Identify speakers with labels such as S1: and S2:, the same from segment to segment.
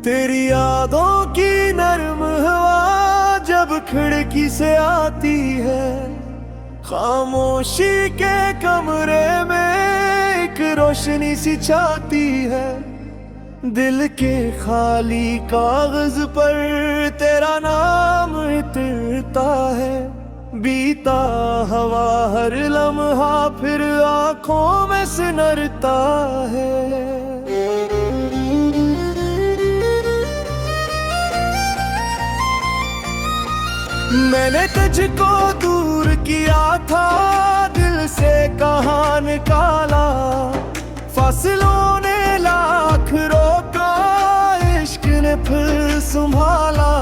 S1: तेरी यादों की नर्म हवा जब खिड़की से आती है, खामोशी के कमरे में एक रोशनी सी छाती है। दिल के खाली कागज पर तेरा नाम इतरता है, बीता हवा हर लम्हा फिर आंखों में सिनरता है। मैंने तुझको दूर किया था, दिल से कहाँ निकाला, फासलों ने लाख रोका, इश्क ने फिर संभाला।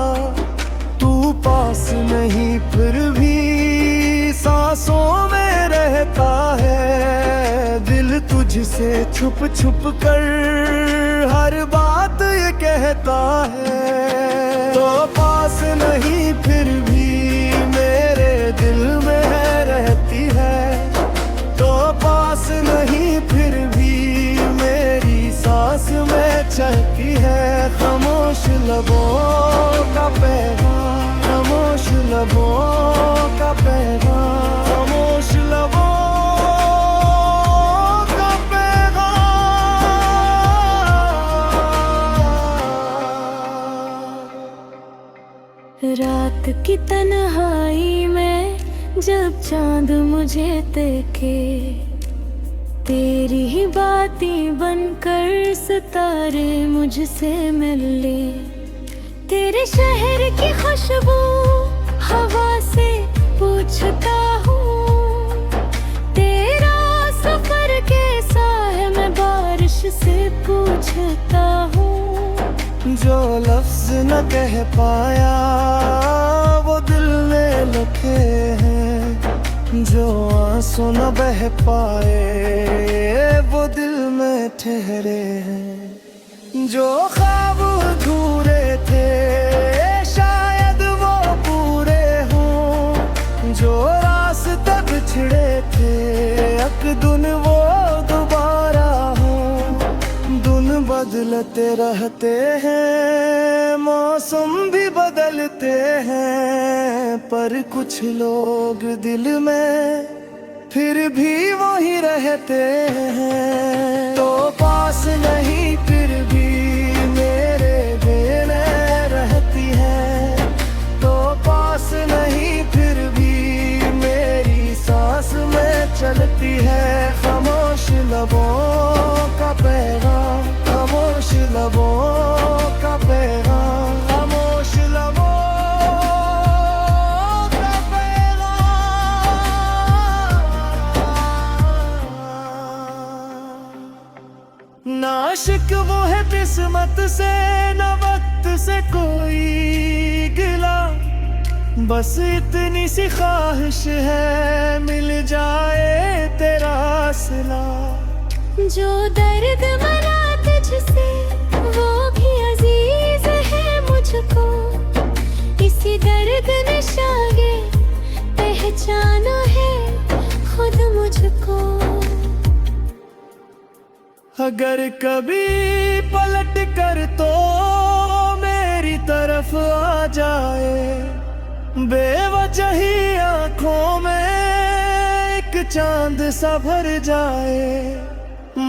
S1: तू पास नहीं फिर भी सांसों में रहता है, दिल तुझसे छुप छुप कर हर बात ये कहता है। तो पास नहीं फिर भी मेरे दिल में रहती है, तो पास नहीं फिर भी मेरी सांस में चलती है। खामोश लबों का पैगाम, खामोश लबों का पैगाम, खामोश लबों का पैगाम।
S2: रात की तन्हाई में जब चांद मुझे देखे, तेरी ही बातें बनकर सितारे मुझसे मिले। तेरे शहर की खुशबू हवा से पूछता हूँ, तेरा सफर कैसा है मैं बारिश से पूछता हूँ।
S1: जो लफ्ज न कह पाया वो दिल में लिखे हैं, जो आंसू न बह पाए वो दिल में ठहरे हैं। जो ख्वाब अधूरे थे शायद वो पूरे हों, जो रास्ते बिछड़े थे अकदुन वो दोबारा हों। दुन बदलते रहते हैं, मौसम भी बदलते हैं, पर कुछ लोग दिल में फिर भी वही रहते हैं। तो पास नहीं फिर भी मेरे दिल में रहती है, तो पास नहीं फिर भी मेरी सांस में चलती है। खामोश लबों का पैगाम, खामोश लबों का पैगाम, खामोश लबों का पैगाम। ना आशिक वो है किस्मत से, न वक्त से कोई गिला, बस इतनी सी ख्वाहिश है मिल जाए तेरा सिला।
S2: जो दर्द मरा तुझसे वो भी अजीज है मुझको, इसी दर्द ने शायद पहचाना है खुद मुझको।
S1: अगर कभी पलट कर तो मेरी तरफ आ जाए, बेवजह ही आँखों में एक चांद सा भर जाए।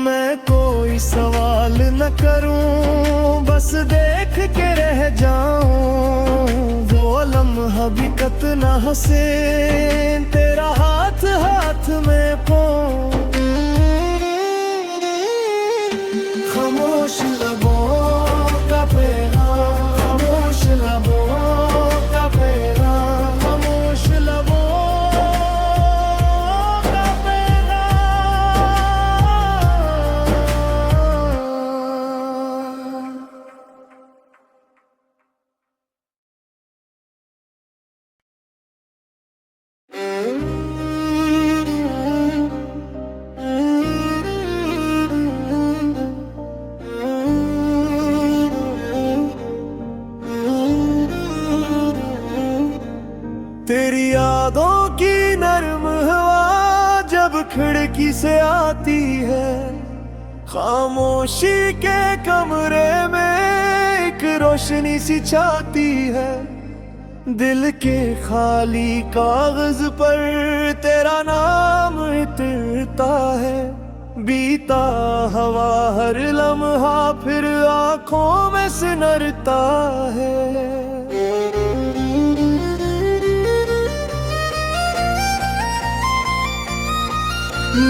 S1: मैं कोई सवाल न करूं, बस देख के रह जाऊं। वो लम्हा भी कितना हसीन तेरा हाथ हाथ में पाऊं। खामोश लबों का पैगाम, खामोश लबों का पैगाम, खामोश लबों का पैगाम। तेरी यादों की नर्म हवा जब खिड़की से आती है, खामोशी के कमरे में एक रोशनी सी छाती है। दिल के खाली कागज पर तेरा नाम इतरता है। बीता हवा हर लम्हा फिर आंखों में सिनरता है।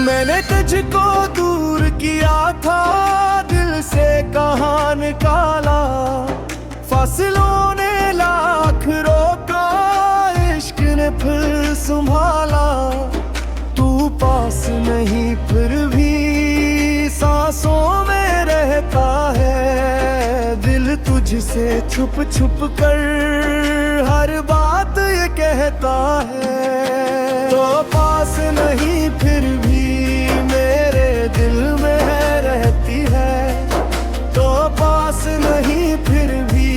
S1: मैंने तुझको दूर किया था, दिल से कहाँ निकाला। फसलों ने लाख रोका, इश्क ने फिर संभाला। तू पास नहीं फिर भी सांसों में रहता है। दिल तुझसे छुप छुप कर हर बात ये कहता है। तो पास नहीं फिर भी मेरे दिल में रहती है। तो पास नहीं फिर भी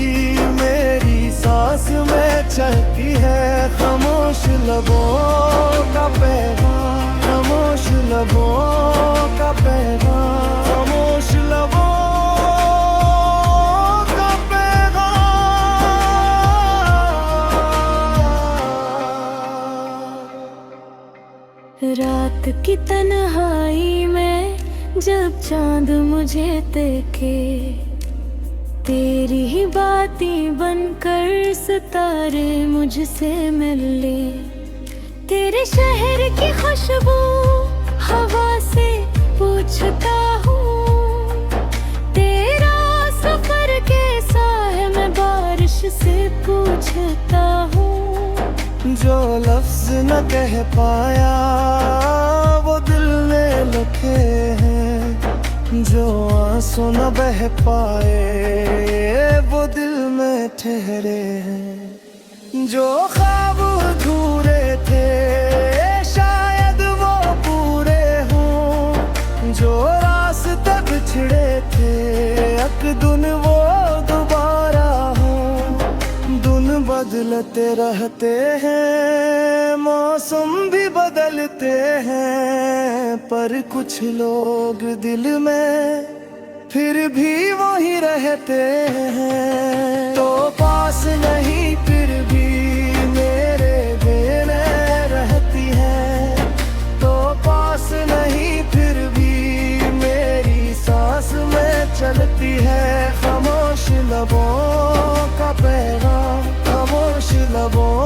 S1: मेरी सांस में चलती है। खामोश लबों का पैगाम, खामोश लबों का पैगाम, खामोश लबों का पैगाम।
S2: रात की तन्हाई में जब चांद मुझे देखे, तेरी ही बातें बनकर सितारे मुझसे मिले। तेरे शहर की खुशबू हवा से पूछता हूँ, तेरा सफर कैसा है मैं बारिश से पूछता हूँ।
S1: जो लफ्ज न कह पाया वो दिल में लिखे हैं। जो आंसू न बह पाए वो दिल में ठहरे हैं। जो ख्वाब अधूरे थे शायद वो पूरे हों। जो रास्ते बिछड़े थे अकदुन वो दोबारा हों। दुन बदलते रहते हैं, मौसम भी बदलते हैं, पर कुछ लोग दिल में फिर भी वही रहते हैं। तो पास नहीं फिर भी मेरे दिल रहती है। तो पास नहीं फिर भी मेरी सांस में चलती है। खामोश लबों का पैगाम, खामोश लबों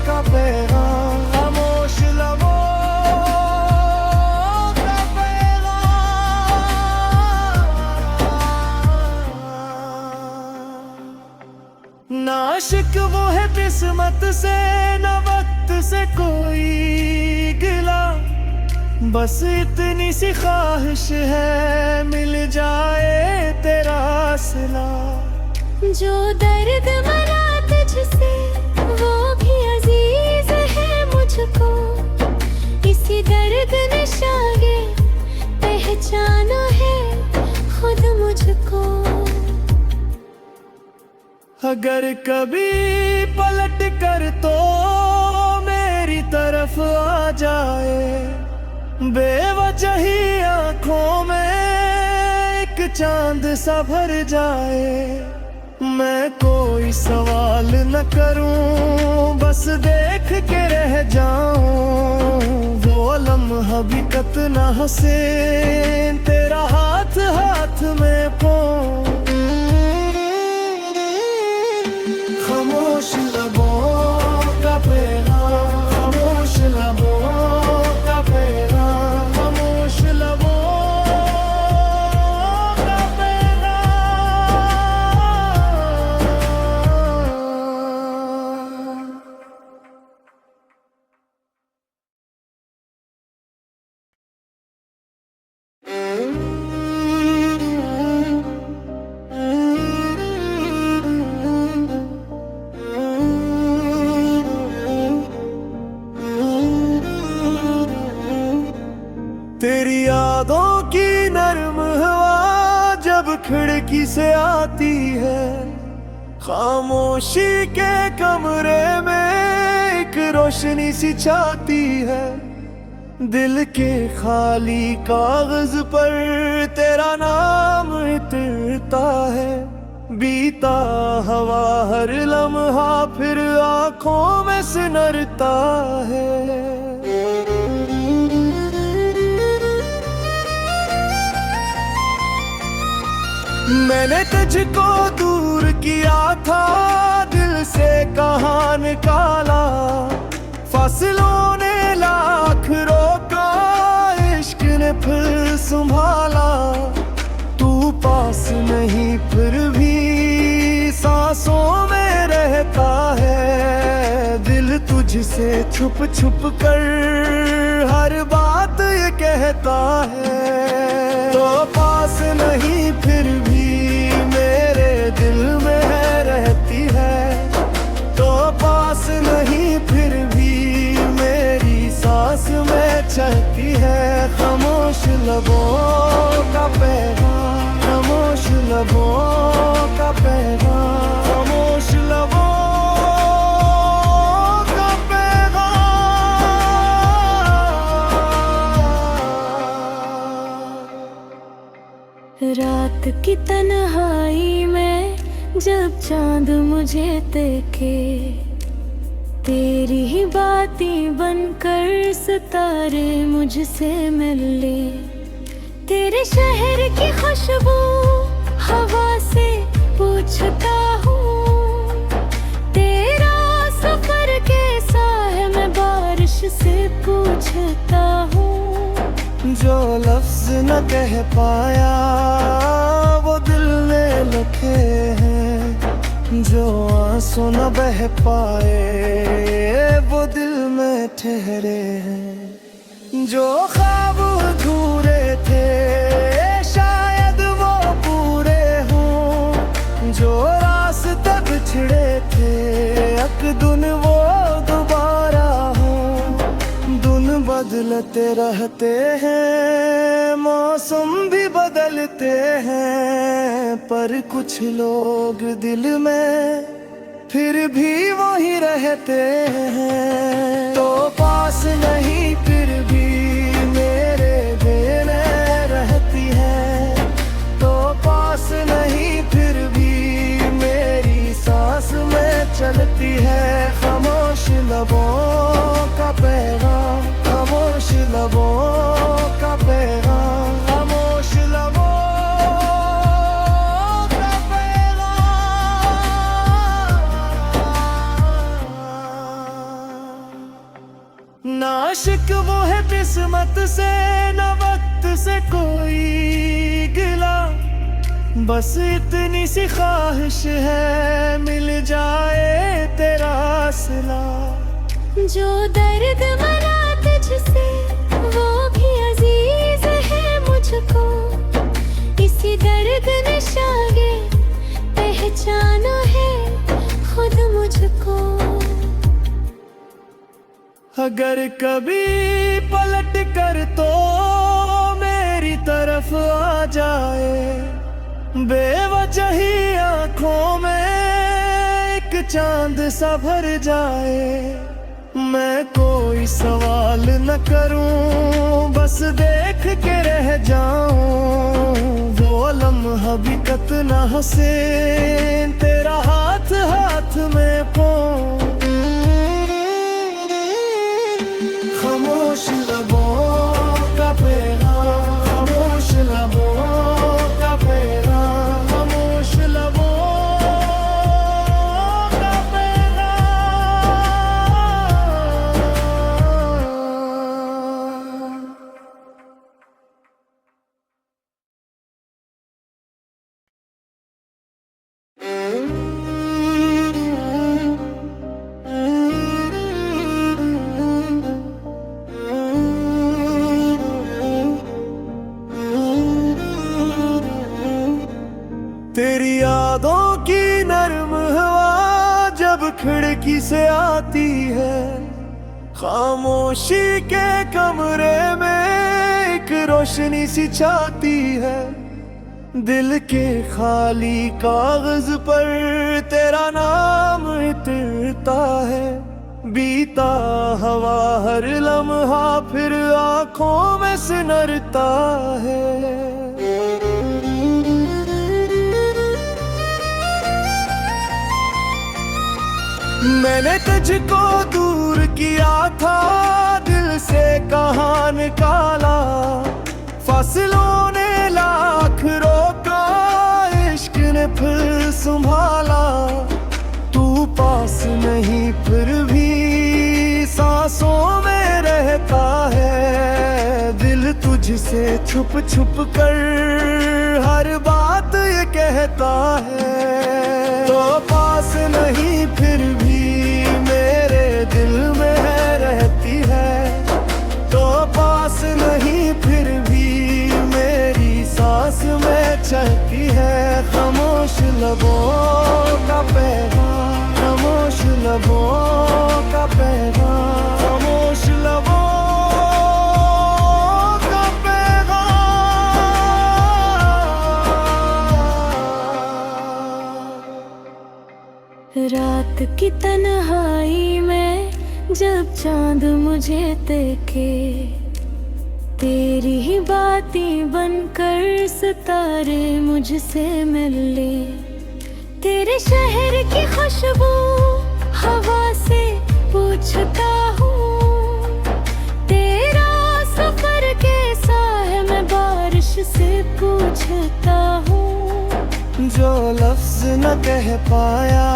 S1: का पैगाम, खामोश लबों का पैगाम। ना शिकवा है किस्मत से न वक्त से कोई गिला। बस इतनी सी ख्वाहिश है मिल जाए तेरा सिला।
S2: जो दर्द मरा तुझसे वो भी अजीज है मुझको। इसी दर्द निशागे पहचाना है खुद मुझको।
S1: अगर कभी पलट कर तो मेरी तरफ आ जाए, बेवजह ही आंखों में एक चांद सा भर जाए। मैं कोई सवाल न करूं, बस देख के रह जाऊं। वो लम्हा भी कितना हसीन तेरा हाथ हाथ में पाऊं। खामोश लबों का पैगाम, खामोश लबों का पैगाम, खामोश लबों का पैगाम। तेरी यादों की नर्म हवा जब खिड़की से आती है, खामोशी के कमरे में एक रोशनी सी छाती है। दिल के खाली कागज पर तेरा नाम इतरता है। बीता हवा हर लम्हा फिर आंखों में सिनरता है। मैंने तुझको दूर किया था, दिल से कहाँ निकाला। फसलों ने लाख रोका, इश्क ने फिर संभाला। तू पास नहीं फिर भी सांसों में रहता है। दिल तुझसे छुप छुप कर हर बात ये कहता है। तो पास नहीं फिर भी मेरे दिल में रहती है। तो पास नहीं फिर भी मेरी सांस में चलती है। खामोश लबों का पैगाम, खामोश लबों का पैगाम, खामोश लबों का पैगाम।
S2: रात की तन्हाई में जब चांद मुझे देखे, तेरी ही बातें बनकर सितारे मुझसे मिले। तेरे शहर की खुशबू हवा से पूछता हूँ, तेरा सफर कैसा है मैं बारिश से पूछता हूँ।
S1: जो लफ्ज न कह पाया वो दिल ने लिखे हैं। जो आंसू न बह पाए वो दिल में ठहरे हैं। जो ख्वाब अधूरे थे शायद वो पूरे हों। जो रास्ते बिछड़े थे अकदुन वो दोबारा हों। दुन बदलते रहते हैं, मौसम भी बदलते हैं, पर कुछ लोग दिल में फिर भी वही रहते हैं। तो पास नहीं फिर भी मेरे दिल में रहती है। तो पास नहीं फिर भी मेरी सांस में चलती है। खामोश लबों का पैगाम, खामोश लबों का पैगाम, खामोश लबों का पैगाम। ना शिकवा है किस्मत से न वक्त से कोई गिला। बस इतनी सी ख्वाहिश है मिल जाए तेरा सिला।
S2: जो दर्द मरा तुझसे वो भी अजीज है मुझको। इसी दर्द ने शागे पहचाना है खुद मुझको।
S1: अगर कभी पलट कर तो मेरी तरफ आ जाए, बेवजह ही आंखों में एक चांद सा भर जाए। मैं कोई सवाल न करूं बस देख के रह जाऊं। वो लम्हा भी कितना हंसे तेरा हाथ हाथ में पाऊं। खामोश लबों का पैगाम, खामोश लबों का पैगाम, खामोश लबों का पैगाम। तेरी यादों की नर्म हवा जब खिड़की से आती है, खामोशी के कमरे में एक रोशनी सी छाती है। दिल के खाली कागज पर तेरा नाम इतरता है। बीता हवा हर लम्हा फिर आंखों में सिनरता है। मैंने तुझको दूर किया था, दिल से कहाँ निकाला। फसलों ने लाख रोका, इश्क ने फिर संभाला। तू पास नहीं फिर भी सांसों में रहता है। दिल तुझसे छुप छुप कर हर बात ये कहता है। तो पास नहीं फिर भी मेरे दिल में रहती है। तो पास नहीं फिर भी मेरी सांस में चलती है। खामोश लबों का पैगाम, खामोश लबों का पैगाम, खामोश लबों का पैगाम।
S2: रात की तन्हाई में जब चांद मुझे देखे, तेरी ही बातें बनकर सितारे मुझसे मिले। तेरे शहर की खुशबू हवा से पूछता हूँ, तेरा सफर कैसा है मैं बारिश से पूछता हूँ।
S1: जो लफ्ज न कह पाया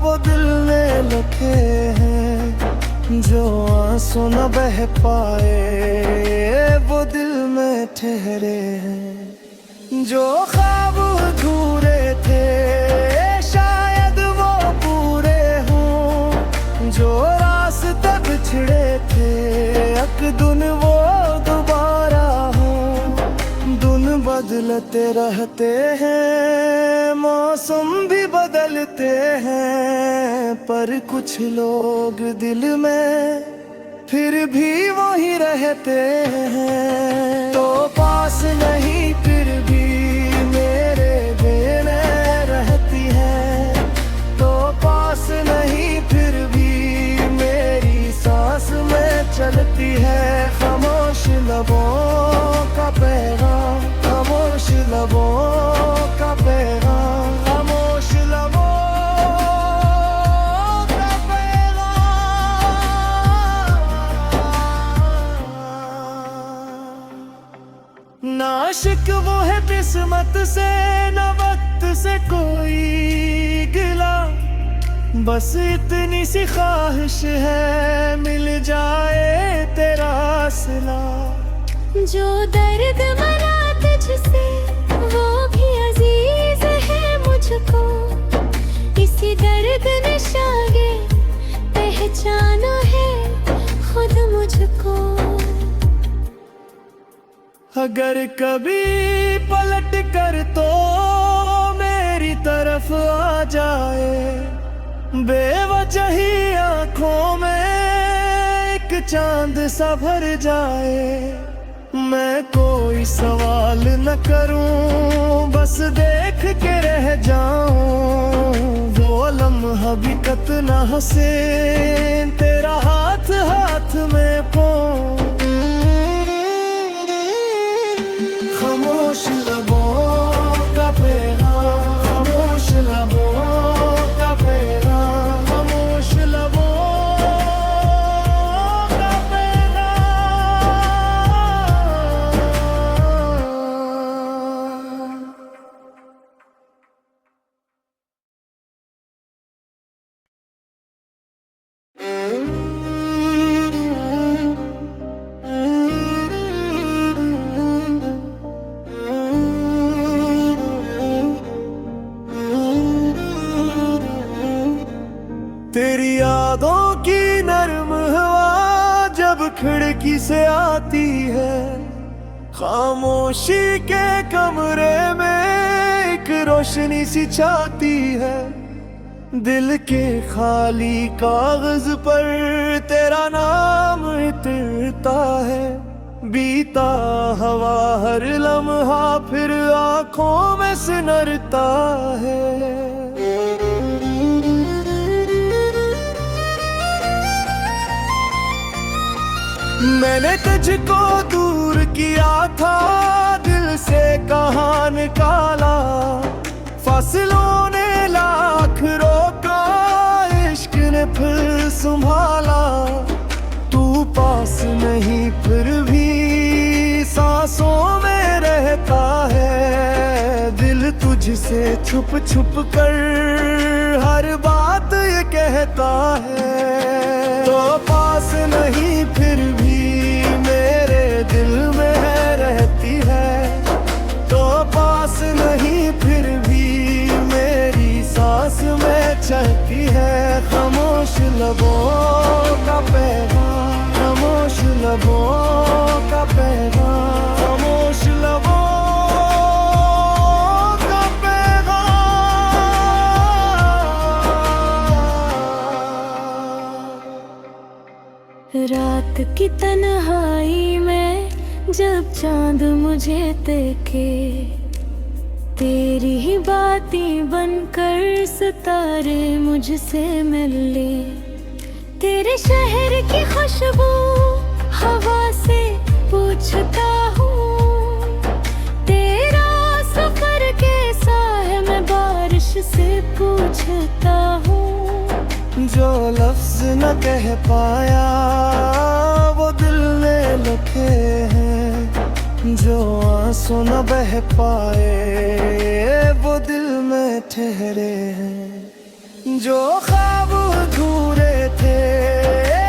S1: वो दिल में लिखे हैं। जो आंसू न बह पाए वो दिल में ठहरे हैं। जो ख्वाब अधूरे थे शायद वो पूरे हों। जो रास्ते बिछड़े थे अकदुन वो दोबारा हों। दिन बदलते रहते हैं, मौसम भी बदलते हैं, पर कुछ लोग दिल में फिर भी वही रहते हैं। तो पास नहीं फिर भी मेरे दिल में रहती है। तो पास नहीं फिर भी मेरी सांस में चलती है। खामोश लबों का पैगाम, खामोश लबों का पैगाम, खामोश लबों का पैगाम। ना शिकवा है किस्मत से, न वक्त से कोई गिला। बस इतनी सी ख्वाहिश है मिल जाए तेरा सिला।
S2: जो दर्द मरा तुझसे वो भी अजीज है मुझको। इसी दर्द ने शागे पहचाना है खुद मुझको।
S1: अगर कभी पलट कर तो मेरी तरफ आ जाए, बेवजह ही आंखों में एक चांद सा भर जाए। मैं कोई सवाल न करूं, बस देख के रह जाऊं। वो लम्हा भी कितना हसीन तेरा हाथ हाथ में पाऊं। खामोश लबों का पैगाम, खामोश लबों का पैगाम, खामोश लबों का पैगाम। तेरी यादों की नर्म हवा जब खिड़की से आती है, खामोशी के कमरे में एक रोशनी सी छाती है। दिल के खाली कागज पर तेरा नाम इतरता है। बीता हवा हर लम्हा फिर आंखों में सिनरता है। मैंने तुझको दूर किया था, दिल से कहाँ निकाला। फसलों ने लाख रोका, तुझसे छुप छुप कर हर बात ये कहता है। तो पास नहीं फिर भी मेरे दिल में रहती है। तो पास नहीं फिर भी मेरी सांस में चलती है। खामोश लबों का पैगाम, खामोश लबों का पैगाम, खामोश लबों का पैगाम।
S2: रात की तन्हाई में जब चांद मुझे देखे, तेरी ही बातें बनकर सितारे मुझसे मिले। तेरे शहर की खुशबू हवा से पूछता हूँ, तेरा सफर कैसा है मैं बारिश से पूछता हूँ।
S1: जो लफ्ज न कह पाया वो दिल ने लिखे हैं। जो आंसू न बह पाए वो दिल में ठहरे हैं। जो ख्वाब अधूरे थे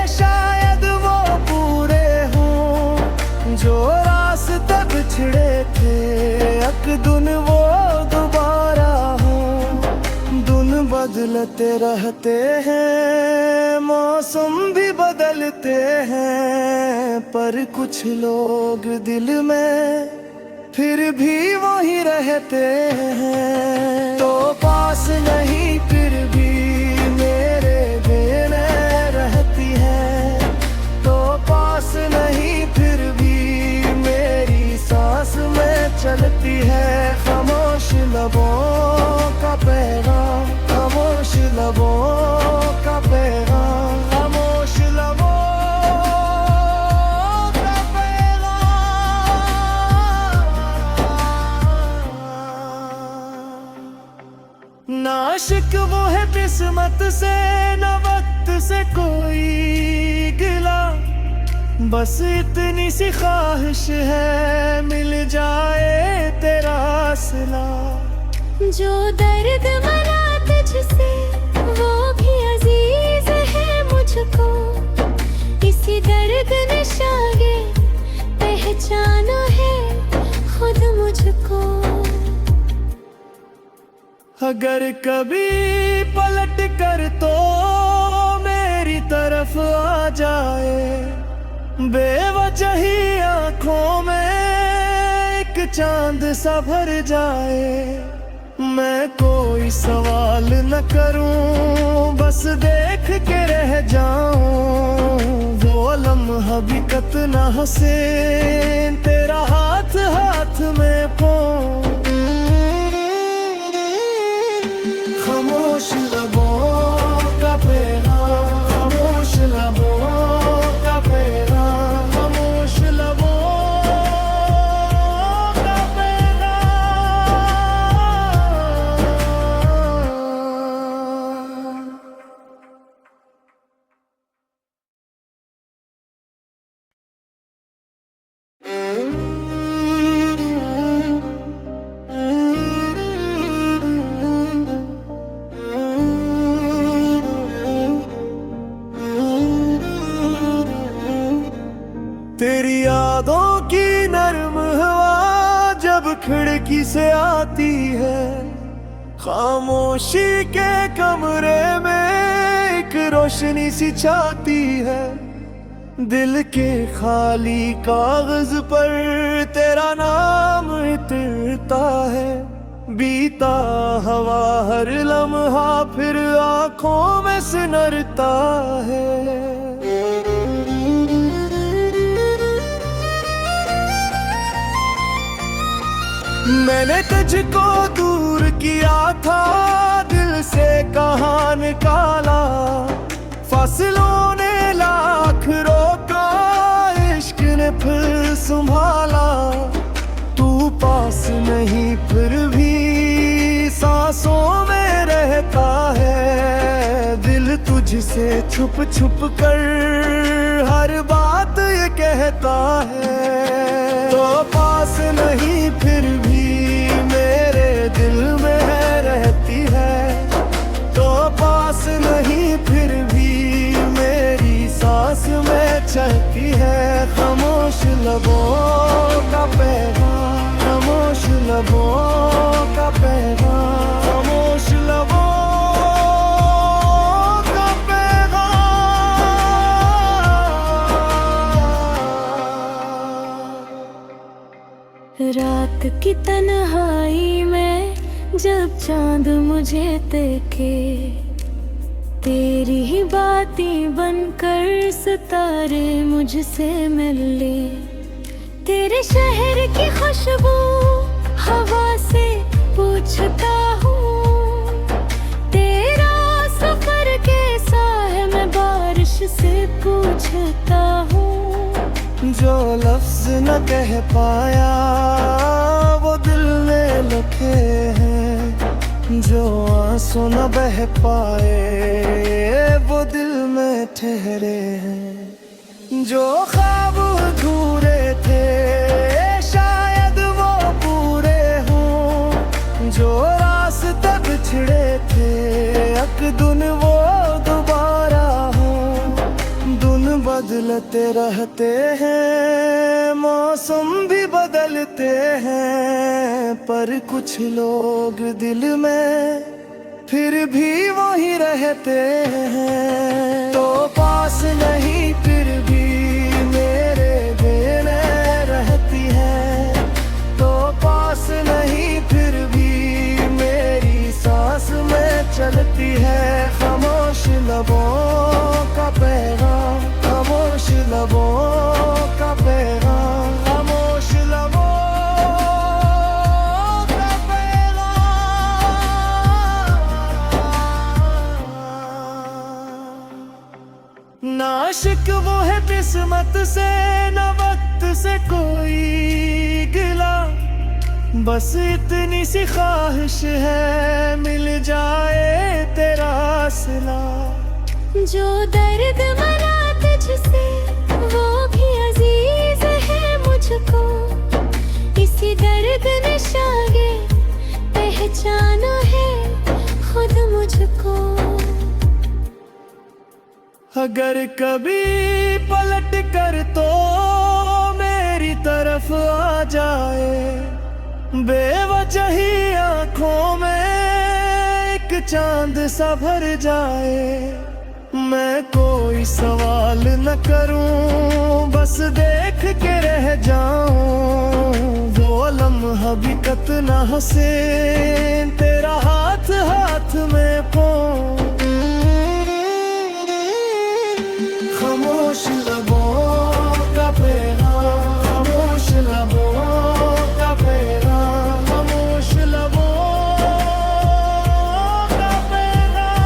S1: शायद वो पूरे हों। जो रास्ते बिछड़े थे अकदुन वो दोबारा हों। दुन बदलते रहते हैं, मौसम भी बदलते हैं, पर कुछ लोग दिल में फिर भी वही रहते हैं। तो पास नहीं फिर भी मेरे दिन रहती है। तो पास नहीं फिर भी मेरी सांस में चलती है। खामोश लबों का पैगाम, खामोश लबों का पैगाम, खामोश लबों का पैगाम। ना शिकवा है किस्मत से न वक्त से कोई गिला। बस इतनी सी ख्वाहिश है मिल जाए तेरा सिला।
S2: जो दर्द मरा तुझसे वो भी अजीज है मुझको। इसी दर्द निशागे पहचाना है खुद मुझको।
S1: अगर कभी पलट कर तो मेरी तरफ आ जाए, बेवजह ही आंखों में एक चांद सा भर जाए। मैं कोई सवाल न करूं बस देख के रह जाऊं। वो लम्हा भी कितना हसीन तेरा हाथ हाथ में पाऊं। खामोश लबों का पैगाम, खामोश लबों का पैगाम, खामोश लबों का पैगाम। तेरी यादों की नर्म हवा जब खिड़की से आती है, खामोशी के कमरे में एक रोशनी सी छाती है। दिल के खाली कागज पर तेरा नाम इतरता है। बीता हवा हर लम्हा फिर आंखों में सिनरता है। मैंने तुझको दूर किया था दिल से कहाँ निकाला। फसलों ने लाख रोका इश्क ने फिर संभाला। तू पास नहीं फिर भी सांसों में रहता है। दिल तुझसे छुप छुप कर हर बात ये कहता है। तो पास नहीं फिर भी मेरे दिल में लबों का पैगाम, खामोश लबों का पैगाम, खामोश लबों का पैगाम।
S2: रात की तन्हाई में जब चांद मुझे देखे, तेरी ही बातें बनकर सितारे मुझसे मिले। तेरे शहर की खुशबू हवा से पूछता हूँ, तेरा सफर कैसा है मैं बारिश से पूछता हूँ।
S1: जो लफ्ज न कह पाया वो दिल में लिखे हैं, जो आंसू न बह पाए वो दिल में ठहरे हैं। जो ख्वाब अधूरे थे शायद वो पूरे हों, जो रास्ते बिछड़े थे अकदुन वो दोबारा हों। दुन बदलते रहते हैं, मौसम भी बदलते हैं, पर कुछ लोग दिल में फिर भी वही रहते हैं। तो पास नहीं फिर भी मेरे देने रहती है, तो पास नहीं फिर भी मेरी सांस में चलती है। खामोश लबों का पैगाम, खामोश लबों का पैगाम, खामोश लबों का पैगाम। ना शिकवा है किस्मत से न वक्त से कोई गिला, बस इतनी सी ख्वाहिश है मिल जाए तेरा सिला।
S2: जो दर्द मना तुझसे वो भी अजीज है मुझको, इसी दर्द ने शागे पहचाना है खुद मुझको।
S1: अगर कभी पलट कर तो मेरी तरफ आ जाए, बेवजह ही आंखों में एक चांद सा भर जाए। मैं कोई सवाल न करूं बस देख के रह जाऊं, वो लम्हा भी कितना हसीन तेरा हाथ हाथ में पाऊं। खामोश लबों का पैगाम, खामोश लबों का पैगाम, खामोश लबों का पैगाम।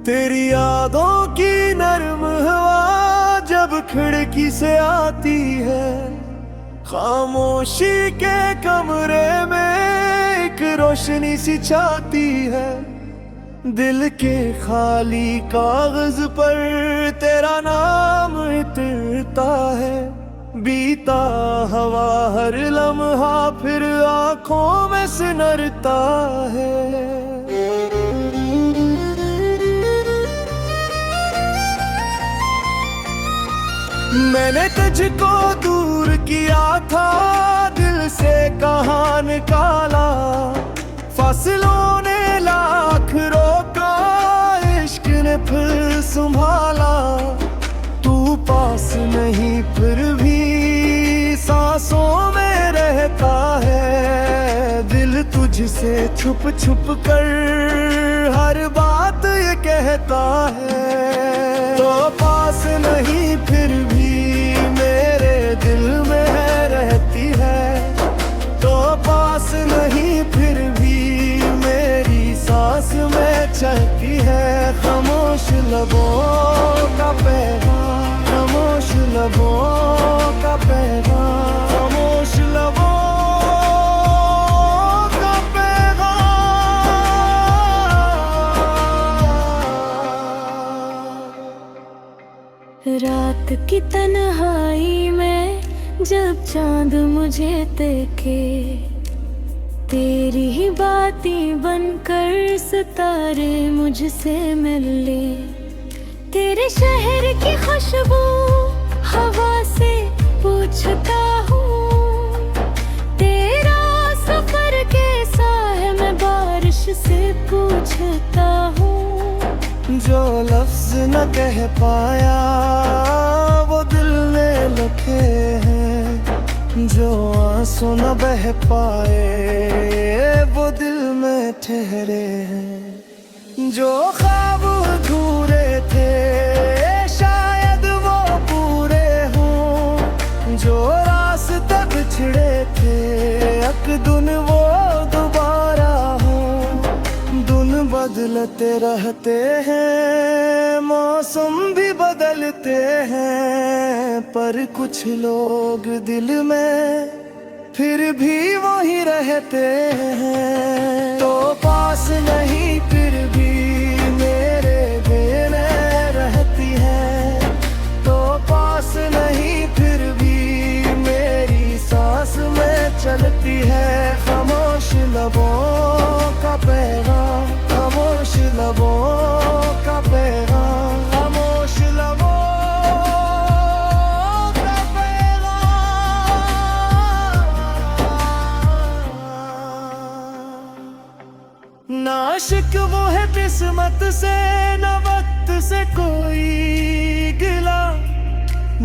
S1: तेरी यादों की नर्म हवा जब खिड़की से आती है, खामोशी के कमरे में एक रोशनी सी छाती है। दिल के खाली कागज पर तेरा नाम इतरता है, बीता हवा हर लम्हा फिर आंखों में सिनरता है। मैंने तुझको दूर किया था दिल से कहाँ निकाला, फसलों ने लाख रोका इश्क ने फिर संभाला। तू पास नहीं फिर भी सांसों में रहता है, दिल तुझसे छुप छुप कर हर बात ये कहता है। तो पास नहीं फिर भी मेरे दिल में रहती है, तो पास नहीं फिर भी मेरी सांस में चलती है। खामोश लबों का पैगाम, खामोश लबों का पैगाम, खामोश लबों का पैगाम।
S2: रात की तन्हाई में जब चांद मुझे देखे, तेरी ही बातें बनकर सितारे मुझसे मिले। तेरे शहर की खुशबू हवा से पूछता हूँ, तेरा सफर कैसा है मैं बारिश से पूछता हूँ।
S1: जो लफ्ज न कह पाया वो दिल में लिखे हैं, जो आंसू न बह पाए वो दिल में ठहरे हैं। जो ख्वाब अधूरे थे शायद वो पूरे हों, जो रास्ते बिछड़े थे अकदुन वो दोबारा हों। दुन बदलते रहते हैं, मौसम भी बदलते हैं, पर कुछ लोग दिल में फिर भी वही रहते हैं। तो पास नहीं फिर भी मेरे बिन रहती है, तो पास नहीं फिर भी मेरी सांस में चलती है। खामोश लबों का पैगाम, खामोश लबों का पैगाम, खामोश लबों का पैगाम। ना शिकवा है किस्मत से न वक्त से कोई गिला,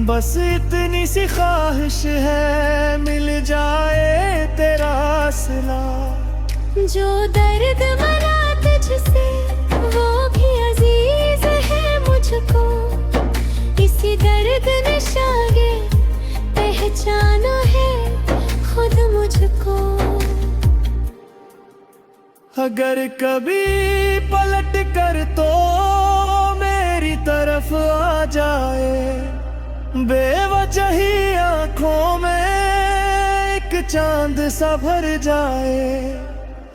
S1: बस इतनी सी ख्वाहिश है मिल जाए तेरा सिला।
S2: जो दर्द मरा तुझसे वो भी अजीज है मुझको, इसी दर्द निशागे पहचाना है खुद मुझको।
S1: अगर कभी पलट कर तो मेरी तरफ आ जाए, बेवजह ही आंखों में एक चांद सा भर जाए।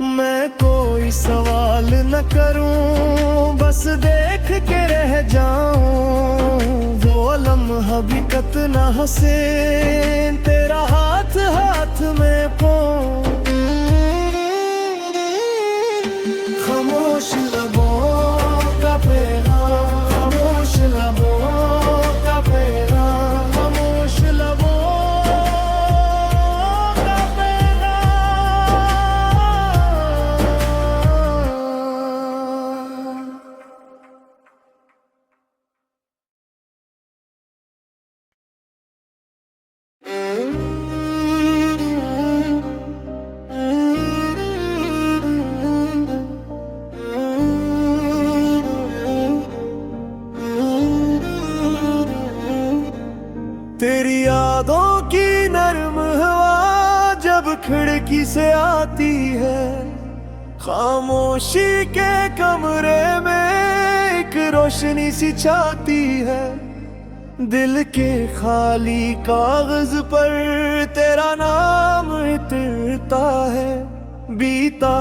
S1: मैं कोई सवाल न करूं बस देख के रह जाऊं, वो लम्हा भी कितना हसीन तेरा हाथ हाथ में पाऊं। खामोश लबों का पैगाम, खामोश लबों का पैगाम, खामोश लबों का पैगाम। तेरी यादों की नरम हवा जब खिड़की से आती है, खामोशी के कमरे में एक रोशनी सी छाती है। दिल के खाली कागज पर तेरा नाम इतरता है, बीता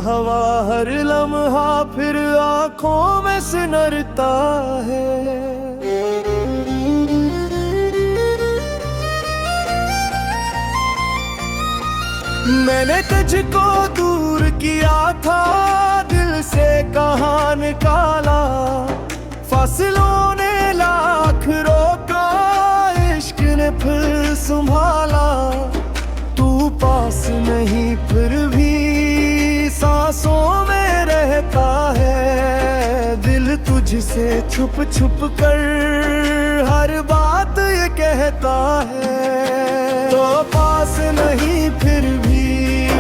S1: हवा हर लम्हा फिर आंखों में सिनरता है। मैंने तुझको दूर किया था दिल से कहाँ निकाला, फासलों ने लाख रोका इश्क ने फिर संभाला। तू पास नहीं फिर भी सांसों में रहता है, दिल तुझसे छुप छुप कर हर बात ये कहता है। तो पास नहीं फिर भी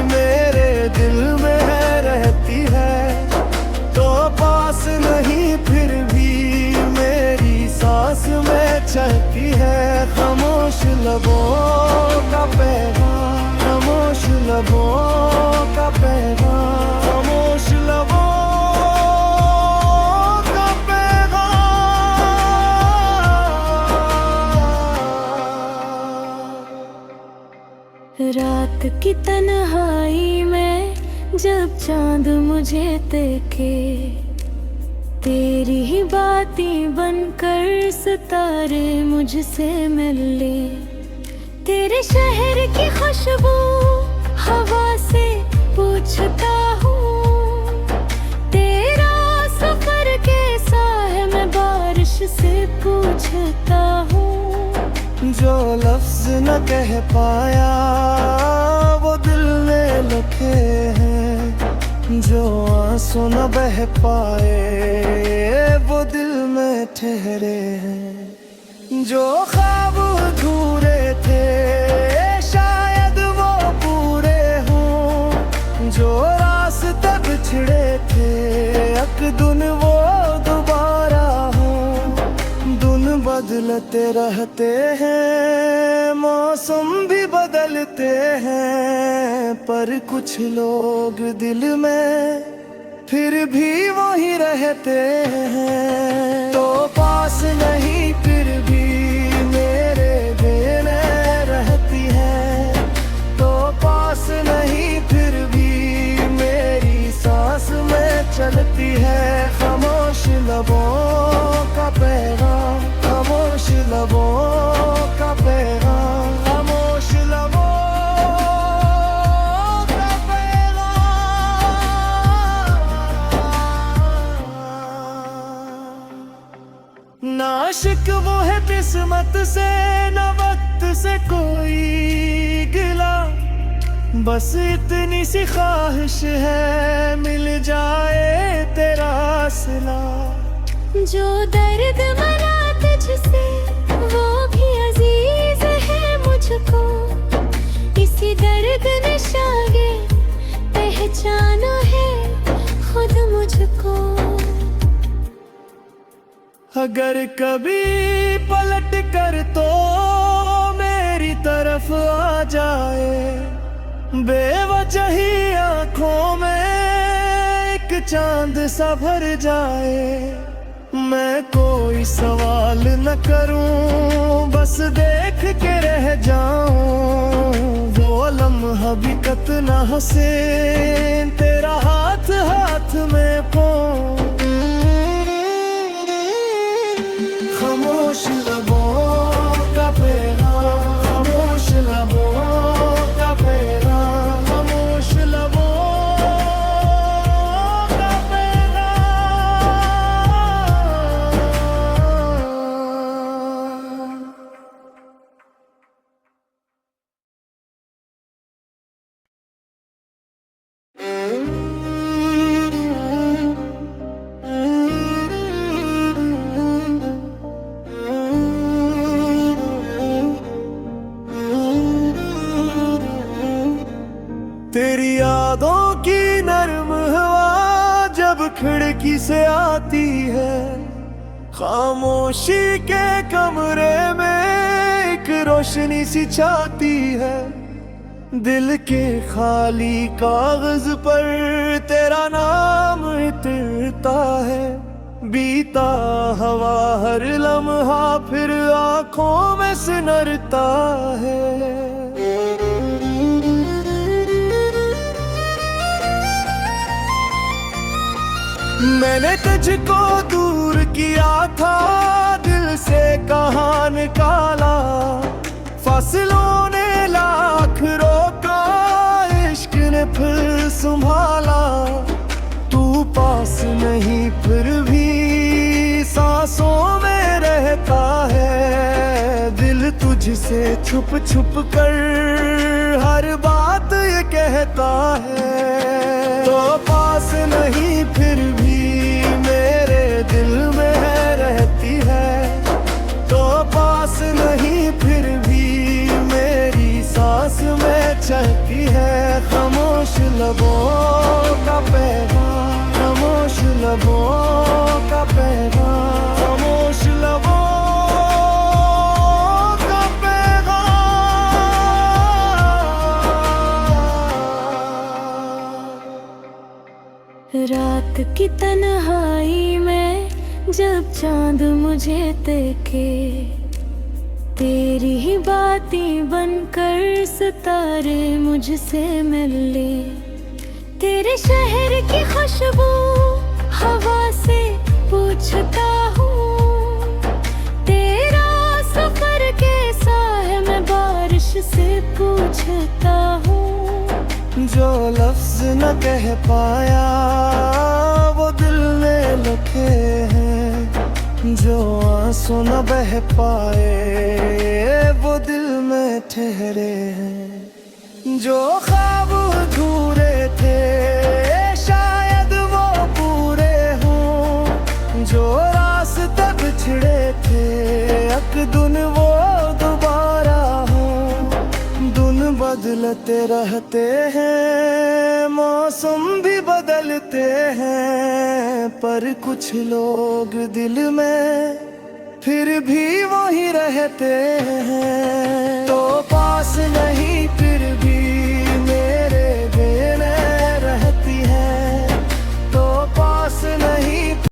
S1: मेरे दिल में रहती है, तो पास नहीं फिर भी मेरी सांस में चलती है। खामोश लबों का पैगाम, खामोश लबों का पैगाम, खामोश लबों का पैगाम।
S2: रात की तन्हाई में जब चांद मुझे देखे, तेरी ही बातें बनकर सितारे मुझसे मिल ले। तेरे शहर की खुशबू हवा से पूछता हूँ, तेरा सफर कैसा है मैं बारिश से पूछता हूँ।
S1: जो लफ्ज न कह पाया वो दिल में लिखे हैं, जो आंसू न बह पाए वो दिल में ठहरे हैं। जो ख्वाब अधूरे थे शायद वो पूरे हों, जो रास्ते बिछड़े थे अकदुन वो दोबारा हों। दुन बदलते रहते हैं, मौसम भी बदलते हैं, पर कुछ लोग दिल में फिर भी वही रहते हैं। तो पास नहीं फिर भी मेरे देने रहती है, तो पास नहीं फिर भी मेरी सांस में चलती है। खामोश लबों का पैगाम, खामोश लबों का पैगाम, खामोश लबों का पैगाम। ना आशिक वो है किस्मत से, न वक्त से कोई गिला, बस इतनी सी ख्वाहिश है मिल जाए तेरा सिला।
S2: जो दर्द मरा तुझसे वो भी अजीज है मुझको, इसी दर्द निशागे पहचाना है खुद मुझको।
S1: अगर कभी पलट कर तो मेरी तरफ आ जाए, बेवजह ही आँखों में एक चांद सा भर जाए। मैं कोई सवाल न करूं, बस देख के रह जाऊं। वो लम्हा भी कितना हंसे तेरा हाथ हाथ में पाऊं। खामोश लबों का पैगाम, खामोश लबों का पैगाम, खामोश लबों का पैगाम। तेरी यादों की नर्म हवा जब खिड़की से आती है, खामोशी के कमरे में एक रोशनी सी छाती है। दिल के खाली कागज पर तेरा नाम इतरता है, बीता हवा हर लम्हा फिर आँखों में सिनरता है। मैंने तुझको दूर किया था, दिल से कहाँ निकाला, फसलों ने लाख रोका, इश्क ने फिर संभाला। तू पास नहीं फिर भी सांसों में रहता है, दिल तुझसे छुप छुप कर हर बात ये कहता है। तो पास नहीं फिर भी मेरे दिल में रहती है, तो पास नहीं फिर भी मेरी सांस में चलती है। खामोश लबों का पैगाम, खामोश लबों का पैगाम, खामोश लबों का पैगाम।
S2: रात की तन्हाई में जब चांद मुझे देखे, तेरी ही बातें बनकर सितारे मुझसे मिल ले। तेरे शहर की खुशबू हवा से पूछता हूँ तेरा सफर कैसा है, मैं बारिश से पूछता हूँ।
S1: जो लफ्ज न कह पाया वो दिल में लिखे हैं, जो आंसू न बह पाए वो दिल में ठहरे हैं। जो ख्वाब अधूरे थे शायद वो पूरे हों, जो रास्ते बिछड़े थे अकदुन वो दोबारा हों। दुन बदलते रहते हैं, मौसम भी बदलते हैं, पर कुछ लोग दिल में फिर भी वही रहते हैं। तो पास नहीं